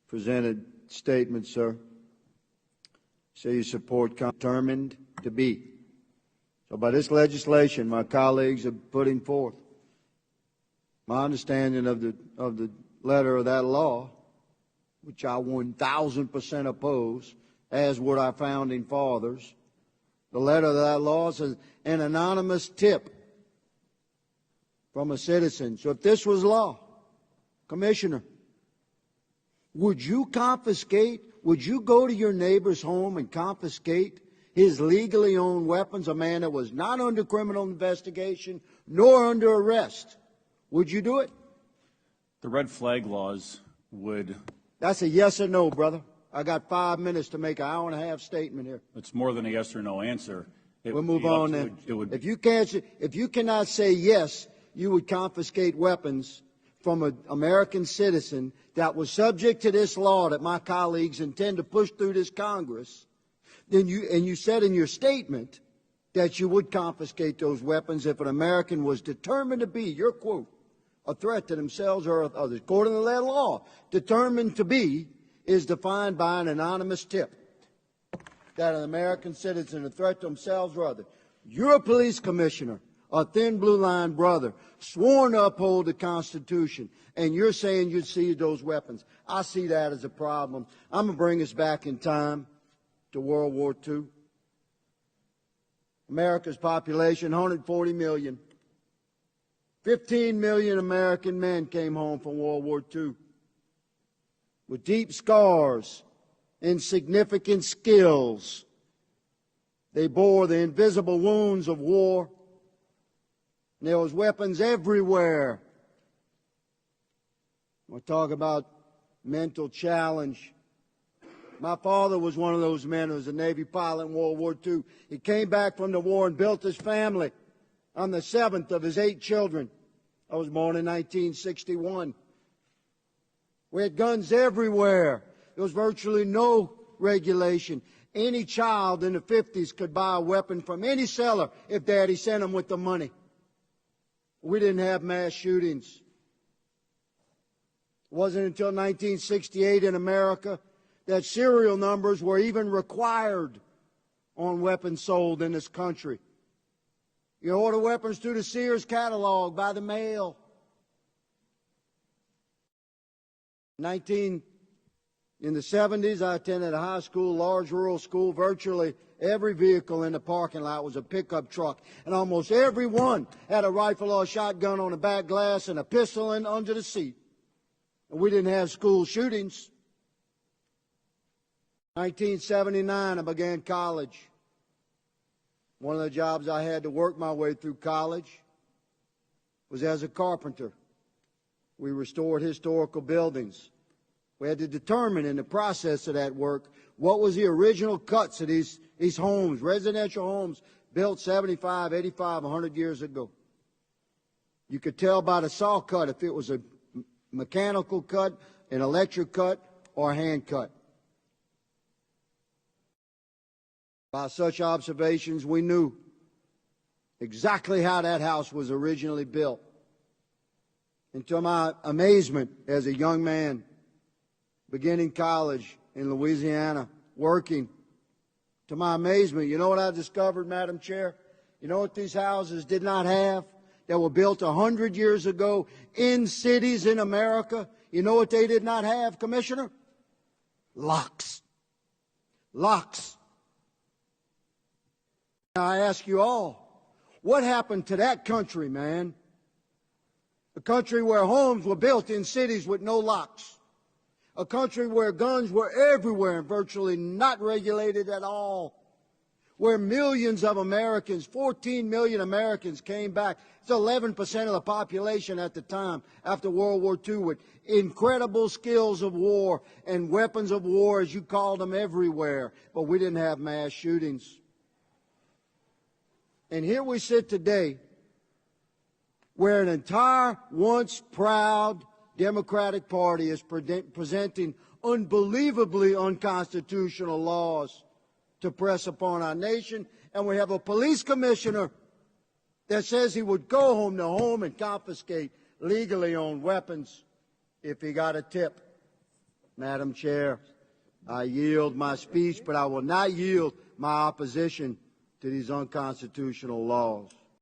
presented statement, sir. Say you support determined to be. So by this legislation my colleagues are putting forth, my understanding of the letter of that law, which I 1,000% oppose, as would our founding fathers, the letter of that law says an anonymous tip from a citizen. So if this was law, Commissioner, would you confiscate, would you go to your neighbor's home and confiscate his legally owned weapons, a man that was not under criminal investigation nor under arrest? Would you do it? The red flag laws would... That's a yes or no, brother. I got 5 minutes to make an hour-and-a-half statement here. It's more than a yes or no answer. We'll move on then. If you cannot say yes, you would confiscate weapons from an American citizen that was subject to this law that my colleagues intend to push through this Congress, then you said in your statement that you would confiscate those weapons if an American was determined to be, your quote, a threat to themselves or others. According to that law, determined to be is defined by an anonymous tip that an American citizen, a threat to themselves or others. You're a police commissioner, a thin blue line brother, sworn to uphold the Constitution, and you're saying you'd see those weapons. I see that as a problem. I'm going to bring us back in time to World War II. America's population, 140 million. 15 million American men came home from World War II with deep scars and significant skills. They bore the invisible wounds of war. There was weapons everywhere. We'll talk about mental challenge. My father was one of those men who was a Navy pilot in World War II. He came back from the war and built his family. I'm the seventh of his 8 children. I was born in 1961. We had guns everywhere. There was virtually no regulation. Any child in the 50s could buy a weapon from any seller if Daddy sent them with the money. We didn't have mass shootings. It wasn't until 1968 in America that serial numbers were even required on weapons sold in this country. You order weapons through the Sears catalog by the mail. In the 70s, I attended a high school, large rural school. Virtually every vehicle in the parking lot was a pickup truck, and almost every one had a rifle or a shotgun on the back glass and a pistol under the seat. And we didn't have school shootings. 1979, I began college. One of the jobs I had to work my way through college was as a carpenter. We restored historical buildings. We had to determine in the process of that work what was the original cuts of these homes, residential homes built 75, 85, 100 years ago. You could tell by the saw cut if it was a mechanical cut, an electric cut, or a hand cut. By such observations, we knew exactly how that house was originally built. And to my amazement as a young man, beginning college in Louisiana, working, to my amazement, you know what I discovered, Madam Chair? You know what these houses did not have that were built 100 years ago in cities in America? You know what they did not have, Commissioner? Locks. Locks. Now I ask you all, what happened to that country, man? A country where homes were built in cities with no locks. A country where guns were everywhere and virtually not regulated at all. Where millions of Americans, 14 million Americans came back. It's 11% of the population at the time after World War II with incredible skills of war and weapons of war, as you called them, everywhere. But we didn't have mass shootings. And here we sit today where an entire once proud Democratic Party is presenting unbelievably unconstitutional laws to press upon our nation, and we have a police commissioner that says he would go home to home and confiscate legally owned weapons if he got a tip. Madam Chair, I yield my speech, but I will not yield my opposition to these unconstitutional laws.